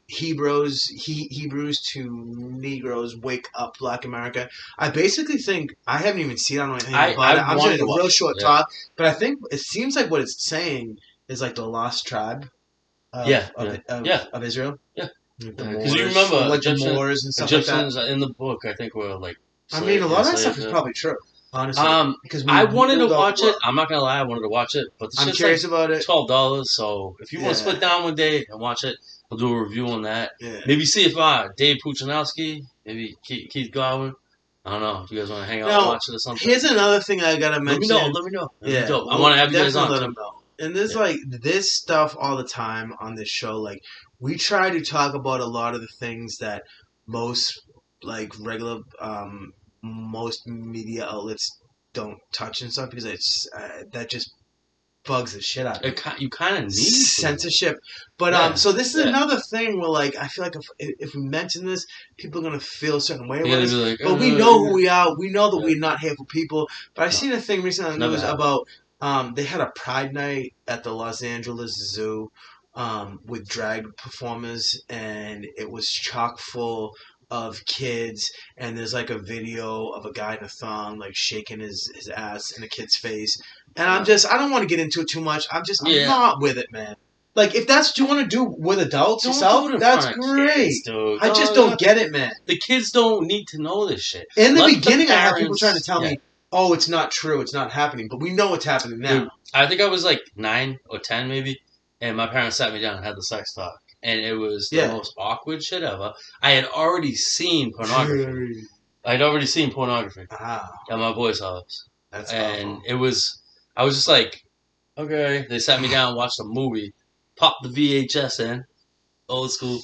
Hebrews to Negroes Wake Up Black America. I basically think, I haven't even seen it on anything about it. I'm just a real short talk. But I think it seems like what it's saying is like the lost tribe of Israel. Yeah. Because you remember Egyptians and stuff Egyptians like that. In the book, I think were like. I mean, a lot of that stuff is probably true. Honestly, because I wanted to watch it. I'm not gonna lie, I wanted to watch it, but I'm curious about it. $12. So if you want to split down one day and watch it, we'll do a review on that. Yeah. Maybe see if Dave Puchanowski, maybe Keith Godwin. I don't know if you guys want to hang out and watch it or something. Here's another thing I gotta mention. Let me know. Yeah, I want to have you guys on. Let them know. And there's this stuff all the time on this show. Like, we try to talk about a lot of the things that most regular most media outlets don't touch and stuff because it's that just bugs the shit out of me. You kind of need censorship. But so this is another thing where I feel like if we mention this, people are gonna feel a certain way about us. But we know who we are. We know that we're not hateful people. But I seen a thing recently on the news about they had a Pride night at the Los Angeles Zoo with drag performers, and it was chock full of kids, and there's a video of a guy in a thong shaking his ass in a kid's face, and I don't want to get into it too much. I'm not with it, man. Like, if that's what you want to do with adults Don't yourself, do it in that's front of great. kids, dude. I just don't get it, man. The kids don't need to know this shit. In the Let beginning, I had parents- people trying to tell me, "Oh, it's not true. It's not happening." But we know it's happening now. Dude, I think I was like 9 or 10 maybe, and my parents sat me down and had the sex talk. And it was the most awkward shit ever. I had already seen pornography. I'd already seen pornography at my boy's house. That's and awful. it was, I was just like, okay. They sat me down and watched a movie, popped the VHS in, old school.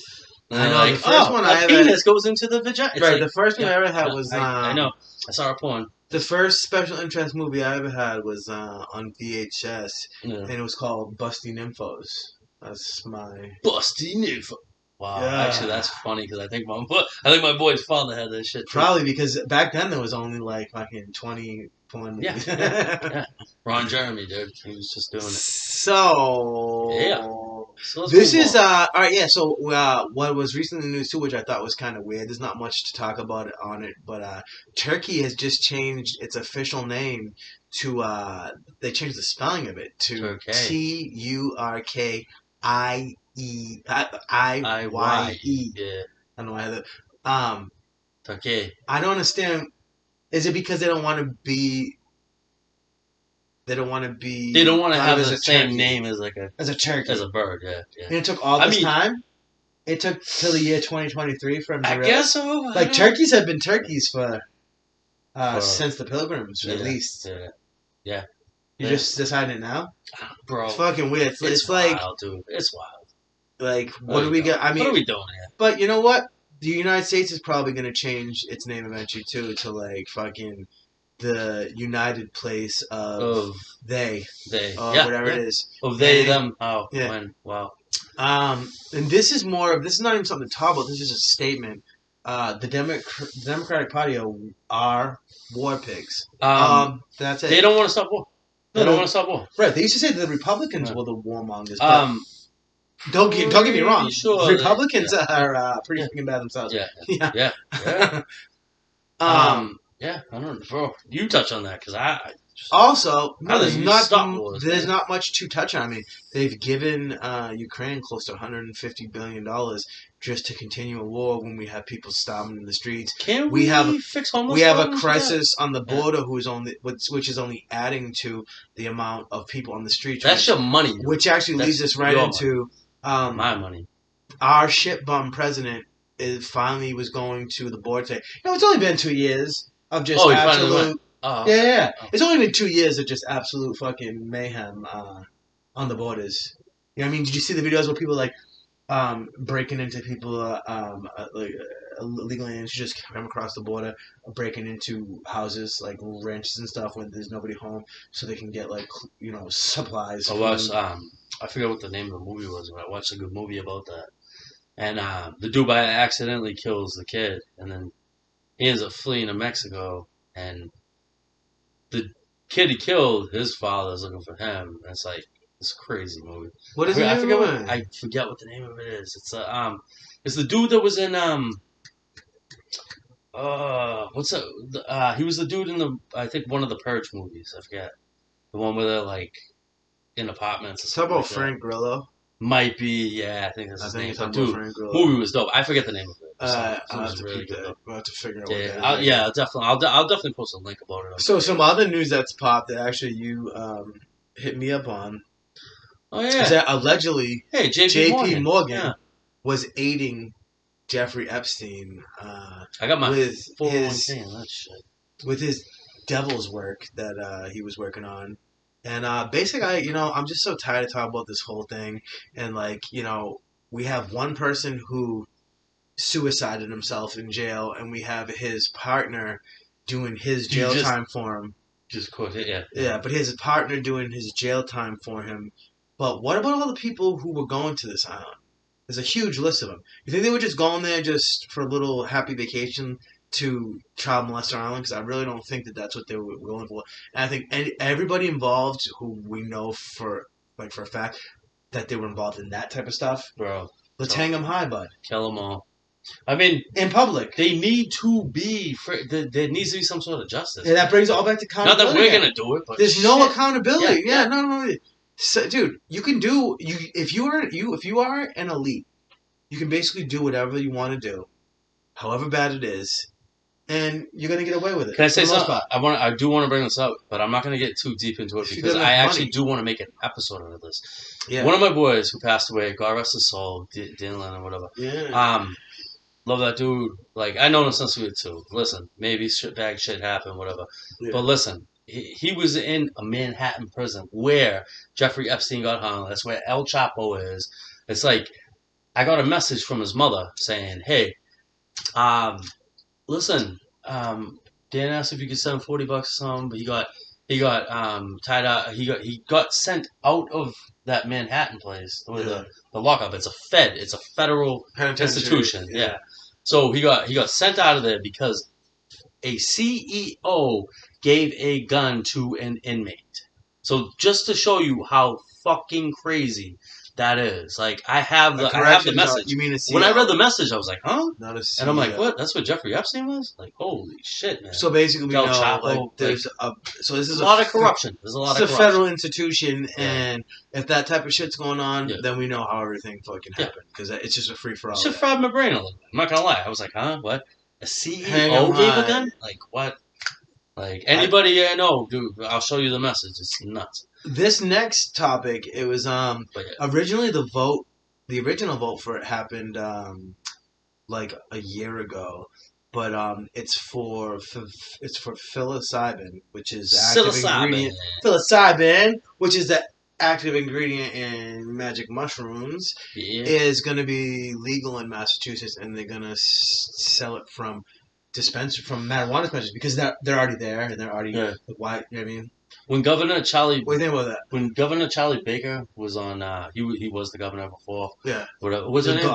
And I know, like, the first one I ever penis goes into the vagina. It's right, like, the first one I ever had was I know. I saw a porn. The first special interest movie I ever had was on VHS, and it was called Busty Nymphos. That's my Busty Nympho. Wow, yeah. Actually, that's funny because I think my boy's father had that shit too. Probably because back then there was only like fucking 20 porn movies. Yeah. Ron Jeremy, dude, he was just doing it. So this is all right. Yeah. So what was recently in the news too, which I thought was kind of weird. There's not much to talk about on it, but Turkey has just changed its official name to they changed the spelling of it to TURKIYE. I-Y-E. Yeah. I don't know why that. Okay. I don't understand. Is it because they don't want to be? They don't want to be. They don't want to have the same turkey. Name as a turkey, as a bird. Yeah. And it took all this time. It took till the year 2023 for them to realize. Guess so. Like turkeys have been turkeys for since the Pilgrims, at least. Yeah. You just decided it now, bro. It's fucking weird. It's wild, like, dude. It's wild. Like, what do we get? I mean, what are we doing here? But you know what? The United States is probably going to change its name eventually too to like fucking the United Place of they whatever it is of they them when and this is not even something to talk about. This is a statement. The Democratic Party are war pigs. That's it. They don't want to stop war. They don't want to stop war. Right. They used to say that the Republicans were the warmongers. Don't get me wrong. Sure, Republicans are pretty fucking bad themselves. Yeah. Yeah. Yeah. I don't know, bro. You touch on that because there's not much to touch on. I mean, they've given Ukraine close to $150 billion just to continue a war when we have people starving in the streets. Can we fix homeless? We have a crisis on the border which is only adding to the amount of people on the streets. That's your money. Which actually leads us right into my money. Our shit bum president finally was going to the board today. It's only been 2 years of just absolute. Yeah. It's only been 2 years of just absolute fucking mayhem on the borders. You know what I mean? Did you see the videos where people like breaking into people like illegal aliens just come across the border, breaking into houses like ranches and stuff when there's nobody home, so they can get like supplies. I forget what the name of the movie was, but I watched a good movie about that. And the dude accidentally kills the kid, and then he ends up fleeing to Mexico, and the kid he killed, his father's looking for him. And it's like this crazy movie. What is it? I forget what the name of it is. It's the dude that was in what's that? He was the dude in I think one of the Purge movies. I forget the one where they're like in apartments. Talk about Frank Grillo. Might be, yeah. I think that's his name. Dude, movie was dope. I forget the name of it. I'll have to really good. We'll have to figure out. I'll definitely post a link about it. So some other news that's popped that actually you hit me up on. Oh yeah. Is that allegedly JP Morgan was aiding Jeffrey Epstein. I got my with 401k and that shit. With his devil's work that he was working on. And basically, I'm just so tired of talking about this whole thing. And, we have one person who suicided himself in jail, and we have his partner doing his jail time for him. Just quote it, yeah. Yeah, but his partner doing his jail time for him. But what about all the people who were going to this island? There's a huge list of them. You think they were just going there just for a little happy vacation to Child Molester Island? Because I really don't think that that's what they were going for. And I think everybody involved who we know for a fact that they were involved in that type of stuff, bro, let's hang them high, bud. Kill them all. I mean, in public, they need to be. There needs to be some sort of justice. Yeah, that brings it all back to accountability. Not that we're gonna do it, but there's no accountability. Yeah, no. So, dude, you can do if you are an elite, you can basically do whatever you want to do, however bad it is, and you're gonna get away with it. Can I say for the most something? part. I do want to bring this up, but I'm not going to get too deep into it If you because got I enough actually money. do want to make an episode out of this. Yeah. One of my boys who passed away, God rest his soul, Dylan or whatever. Yeah. Love that dude. Like I know him since we were two. Listen, maybe bad shit happened, whatever. Yeah. But listen, he was in a Manhattan prison where Jeffrey Epstein got hung. That's where El Chapo is. It's like I got a message from his mother saying, "Hey, um, listen, Dan asked if you could send $40 or something, but he got tied out. He got sent out of that Manhattan place, the lockup. It's a federal institution. Yeah. So he got sent out of there because a CEO gave a gun to an inmate. So just to show you how fucking crazy that is. Like I have the message. You mean a When I read the message, I was like, huh? Not a CEO. And I'm like, what? That's what Jeffrey Epstein was? Like, holy shit, man. So basically, we El know Chapo, like there's so this is a lot of corruption. There's a lot of corruption. It's a federal institution, and if that type of shit's going on, then we know how everything fucking happened because it's just a free for all. Shit fried my brain a little bit. I'm not gonna lie. I was like, huh? What? A CEO gave a gun? Like what? Like anybody I know, dude, I'll show you the message. It's nuts. This next topic, it was originally the original vote for it happened like a year ago, but it's for psilocybin, which is the active ingredient. Psilocybin, which is the active ingredient in magic mushrooms, is going to be legal in Massachusetts, and they're going to sell it from marijuana dispensaries because they're already there and they're already like, why, you know what I mean? When Governor Charlie, what do you think about that? When Governor Charlie Baker was on, he was the governor before. Yeah. Whatever. What's his name?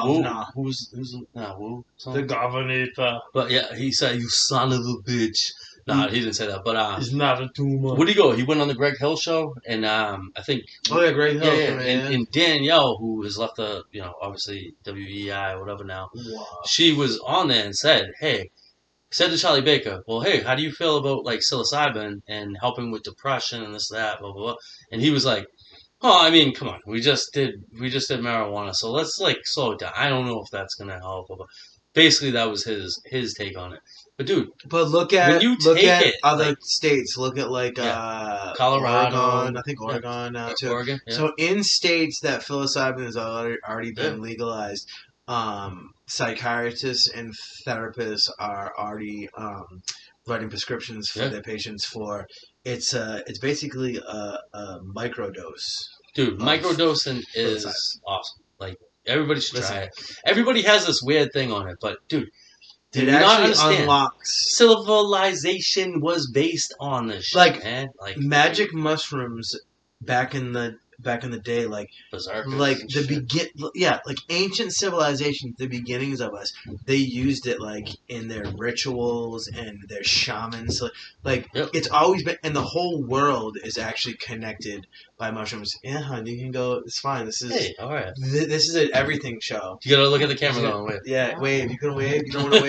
Who's the governor? But yeah, he said, "You son of a bitch." Nah, he didn't say that. But it's not a too much. Where'd he go? He went on the Greg Hill show, and I think. Oh yeah, Greg Hill. Yeah. And Danielle, who has left the, obviously WEI or whatever now. Wow. She was on there and said, "Hey." Said to Charlie Baker, well, hey, how do you feel about like psilocybin and helping with depression and this, that, blah, blah, blah? And he was like, oh, I mean, come on, we just did marijuana, so let's like slow it down. I don't know if that's gonna help. Blah, blah. Basically, that was his take on it. But dude, look at other states. Look at like Colorado, Oregon. I think Oregon now too. Oregon, yeah. So in states that psilocybin has already been legalized. Psychiatrists and therapists are already writing prescriptions for their patients for it's basically a microdose. Dude, microdosing is awesome. Like everybody should try it. Everybody has this weird thing on it, but dude, it actually unlocks. Civilization was based on this shit, man. Like magic mushrooms back in the day, like ancient civilizations, the beginnings of us, they used it like in their rituals and their shamans. It's always been, and the whole world is actually connected by mushrooms. Yeah, honey, you can go. It's fine. This is all right. This is an everything show. You gotta look at the camera though. Wave. Yeah, wave. You can wave. You don't want to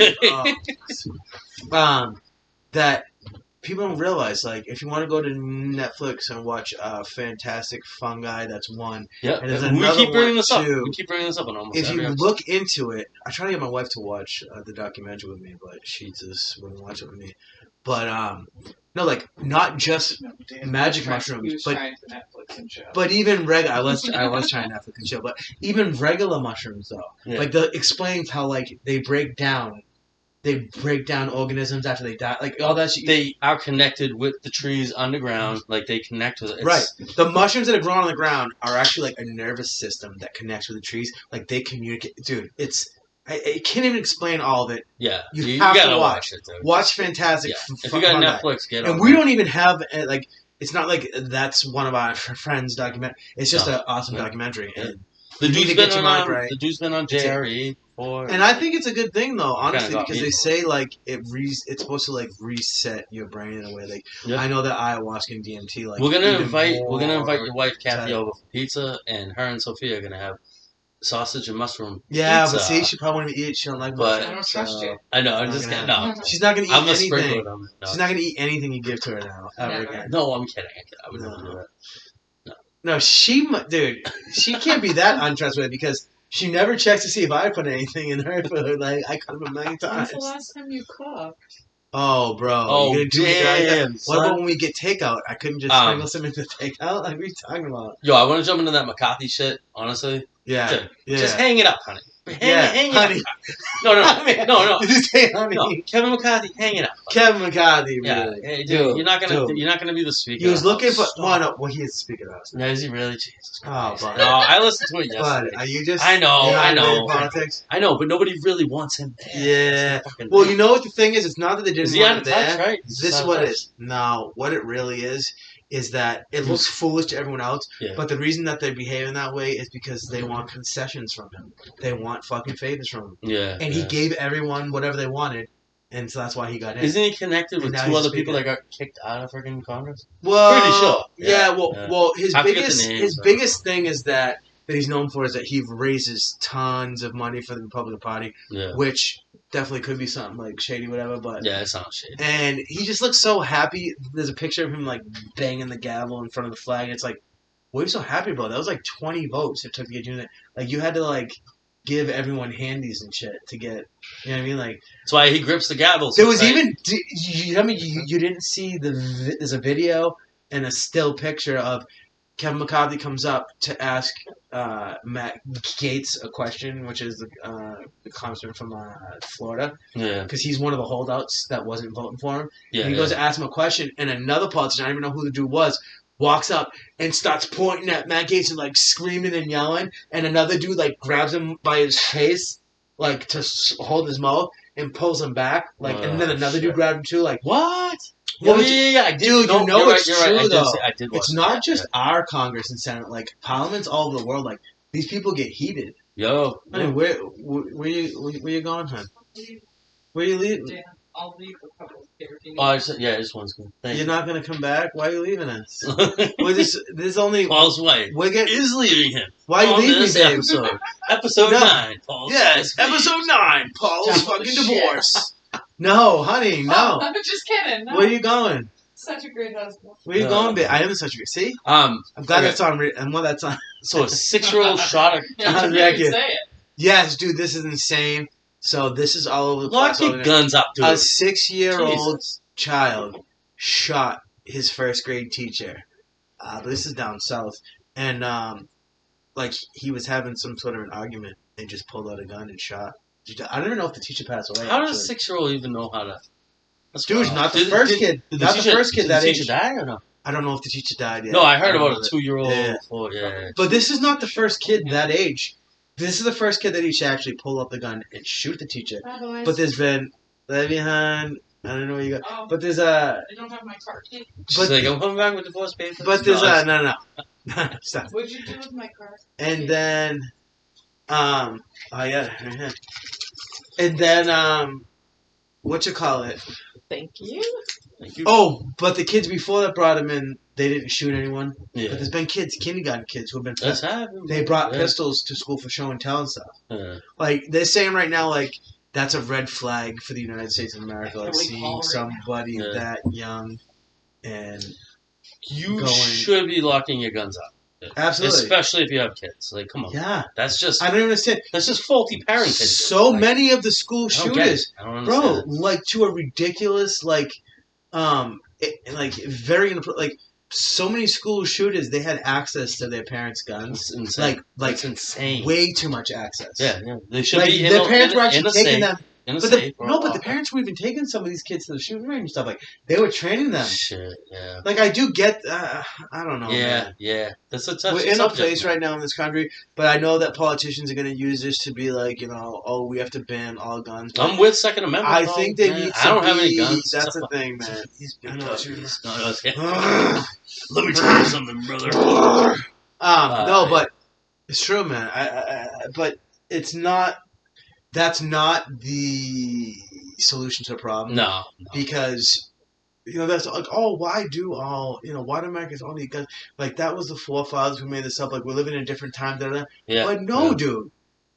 wave. That. People don't realize, like, if you want to go to Netflix and watch Fantastic Fungi, that's one. Yeah, and there's another we keep bringing this up. Too. We keep bringing this up on almost if every you episode. look into it, I try to get my wife to watch the documentary with me, but she just wouldn't watch it with me. But no, like not just magic mushrooms, but even regular. I was trying Netflix and chill, but even regular mushrooms though, like the explains how like they break down organisms after they die, like all that shit. They are connected with the trees underground, like they connect with it. Right. The mushrooms that are grown on the ground are actually like a nervous system that connects with the trees. Like they communicate. Dude, I can't even explain all of it. Yeah. You have gotta to watch it, dude. Watch Fantastic. If you got Netflix, get it. And we don't even have like. It's not like that's one of our friends' documentary. It's just an awesome documentary. Yeah. And the dude's been on JRE. And I think it's a good thing though, honestly, because they say like it's supposed to like reset your brain in a way. Like I know that ayahuasca and DMT like we're gonna invite your wife Kathy over for pizza, and her and Sophia are gonna have sausage and mushroom. Yeah, pizza. but see, she probably won't eat it. She don't like mushrooms. I don't trust you. I know. I'm just kidding. No, she's not gonna eat anything. No. She's not gonna eat anything you give to her now ever again. No, I'm kidding. I would never do that. No. No, dude, she can't be that untrustworthy because she never checks to see if I put anything in her food. Like, I cut them a million times. When's the last time you cooked? Oh, bro. Oh, You're gonna do me like that? damn, What about son. when we get takeout? I couldn't just sprinkle some into takeout? Like, what are you talking about? Yo, I want to jump into that McCarthy shit, honestly. Yeah. Just hang it up, honey. Hang honey. it up. No. Just say honey. No, Kevin McCarthy, hang it up. Kevin McCarthy, Yeah, really. hey, dude, you're not gonna be the speaker. He was looking for. Stop. Well, he is the speaker of the House. No, is he really? Jesus Christ. Oh, but No, I listened to it yesterday. But are you just? I know. Politics. I know, but nobody really wants him there. Yeah. Well, you know what the thing is? It's not that they didn't Is he want out him of touch, there. right? This is what it is. No, what it really is that it looks foolish to everyone else. Yeah. But the reason that they're behaving that way is because they want concessions from him. They want fucking favors from him. Yeah. And he gave everyone whatever they wanted, and so that's why he got in. Isn't he connected with now two he's other people speaking. that got kicked out of freaking Congress? Well, Pretty sure. Yeah. Yeah. Well, his I forget the names, biggest thing is that he's known for is that he raises tons of money for the Republican Party, which definitely could be something like shady, whatever. But yeah, it sounds shady. And he just looks so happy. There's a picture of him like banging the gavel in front of the flag. And it's like, what are you so happy about? That was like 20 votes it took to get you in there. Like you had to like give everyone handies and shit to get. You know what I mean? Like that's why he grips the gavel. There was even. I mean, you didn't see there's a video and a still picture of Kevin McCarthy comes up to ask Matt Gaetz a question, which is the congressman from Florida. Yeah. Because he's one of the holdouts that wasn't voting for him. Yeah. And he goes to ask him a question, and another politician, I don't even know who the dude was, walks up and starts pointing at Matt Gaetz and like screaming and yelling, and another dude like grabs him by his face, like to hold his mouth and pulls him back, like, and then another dude grabbed him too, like what? Well, yeah. I did. Dude, you know it's true though. I did it's not just our Congress and Senate, like parliaments all over the world. Like these people get heated. Yo, I mean, where you going, hon? Where you leaving? Dan, I'll leave a couple here. This one's good. You're not gonna come back. Why are you leaving us? There's only Paul's wife is leaving him. Why you leaving me, babe? Episode 9. Paul's episode 9. Paul's fucking divorce. No, honey, no. Oh, I'm just kidding. No. Where are you going? Such a great husband. Where are you going, babe? I am such a great. See, I'm glad that's on. I'm glad that's on. So a 6-year-old shot at say it. Yes, dude, this is insane. So this is all over the place. Lock your guns up, dude. A 6-year-old child shot his first grade teacher. This is down south, and like he was having some sort of an argument and just pulled out a gun and shot. I don't even know if the teacher passed away. How does a 6-year-old even know how to? Dude, not the first kid. Not the first kid that age. Did the teacher die or no? I don't know if the teacher died yet. No, I heard about a 2-year-old. Yeah. But this is not the first kid that age. This is the first kid that he should actually pull up the gun and shoot the teacher. But there's been behind. I don't know where you go. But there's I don't have my car. She's like, I'm coming back with divorce papers. But there's no. Stop. What'd you do with my car? And then, oh yeah. And then, what you call it? Thank you. Oh, but the kids before that brought him in, they didn't shoot anyone. Yeah. But there's been kindergarten kids who have been. That's happened. They brought pistols to school for show and tell and stuff. Yeah. Like they're saying right now, like that's a red flag for the United States of America. Like seeing somebody that young, and you should be locking your guns up. Absolutely, especially if you have kids. Like, come on. Yeah, that's just. I don't understand. That's just faulty parenting. So many of the school shooters, I don't understand. Bro, like to a ridiculous, like very like. So many school shooters, they had access to their parents' guns. It's insane. Like it's insane. Way too much access. Yeah. They should be. Their parents were actually taking them. But the parents were even taking some of these kids to the shooting range and stuff. Like they were training them. Shit, yeah. Like I do get, I don't know. Yeah, man. That's a tough. We're in a place right now in this country, but I know that politicians are going to use this to be like, oh, we have to ban all guns. But I'm with Second Amendment. I think they need. I don't have any guns. That's the thing, man. Let me tell you something, brother. No, but it's true, man. But it's not. That's not the solution to the problem. No. Because, that's like, why do Americans all need guns? Like, that was the forefathers who made this up. Like, we're living in a different time. Yeah. But dude.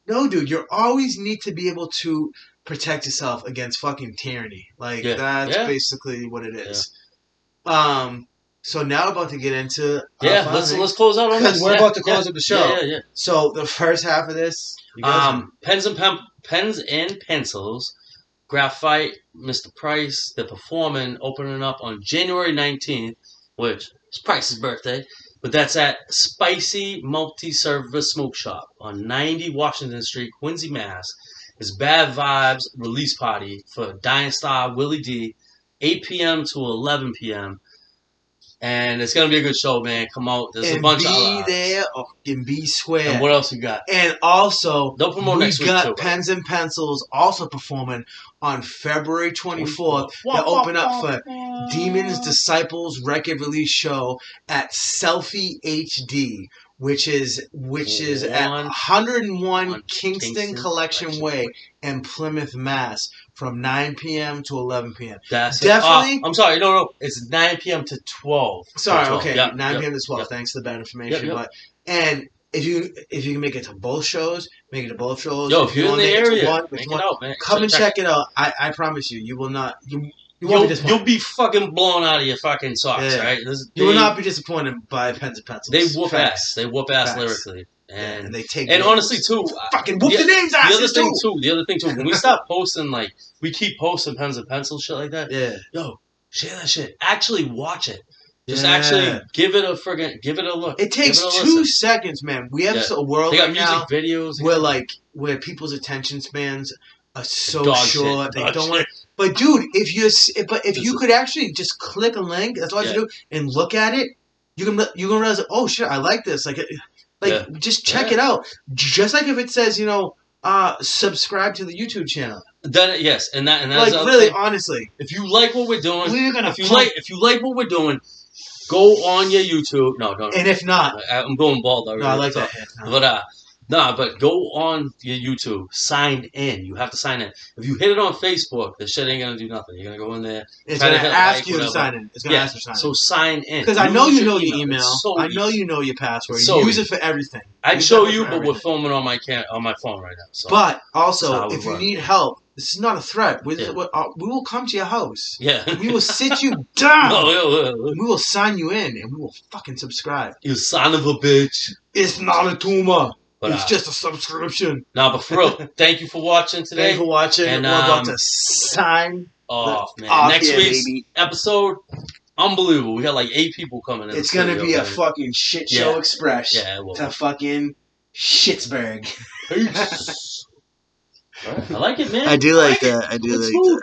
No, dude. You always need to be able to protect yourself against fucking tyranny. Like, that's basically what it is. So now we're about to get into let's close out on this. Because we're about to close up the show. Yeah. So the first half of this, you guys pens and pencils, Graphite, Mr. Price, they're performing, opening up on January 19th, which is Price's birthday. But that's at Spicy Multi-Service Smoke Shop on 90 Washington Street, Quincy, Mass. It's Bad Vibes release party for Dying Star Willie D, 8 p.m. to 11 p.m. And it's going to be a good show, man. Come out. There's a bunch of be there or can be square. And what else you got? And also, they'll promote next week got too, Pens and Pencils also performing on February 24th. They open up for Demons Disciples record release show at Selfie HD, which is at 101 Kingston Collection Way in Plymouth, Mass. From 9 p.m. to 11 p.m. That's definitely. I'm sorry, no. It's 9 p.m. to 12. Sorry, 12. okay, Yep, 9 p.m. to 12. Yep. Thanks for the bad information. Yep. But and if you can make it to both shows, make it to both shows. Yo, if you're in the area, make it out, man. Come and check it out. I promise you, you will not. You'll be fucking blown out of your fucking socks, right? You will not be disappointed by Pens and Pencils. They whoop ass. They whoop ass lyrically. And they take and honestly too, fucking whoop the names ass. The other thing too, when we stop posting, like we keep posting Pens and Pencils shit like that. Yeah. Yo, share that shit. Actually watch it. Just actually give it a look. It takes 2 seconds, man. We have a world right now videos where people's attention spans are so short. They don't want. But dude, if you could actually just click a link, that's all you do, and look at it, you're gonna realize, oh shit, I like this. Just check it out. Just like if it says, subscribe to the YouTube channel. Then yes, and that's really, honestly, if you like what we're doing, if you like what we're doing, go on your YouTube. No. And if not, I'm going bald already. No, I like that. But go on your YouTube. Sign in. You have to sign in. If you hit it on Facebook, the shit ain't gonna do nothing. You're gonna go in there. It's gonna ask you to sign in. It's gonna ask you to sign in. So sign in. Because I know you know your email. I know you know your password. Use it for everything. I'd show you, but we're filming on my phone right now. So. But also, if you need help, this is not a threat. We will come to your house. Yeah. We will sit you down. We will sign you in, and we will fucking subscribe. You son of a bitch. It's not a tumor. But, it's just a subscription. No, but for real, thank you for watching today. Thank you for watching. And we're about to sign off, man. Next week's episode, unbelievable. We got like 8 people coming in. It's going to be a fucking shit show express to fucking Schittsburg. Peace. Right. I like it, man. I do like that. I do like that.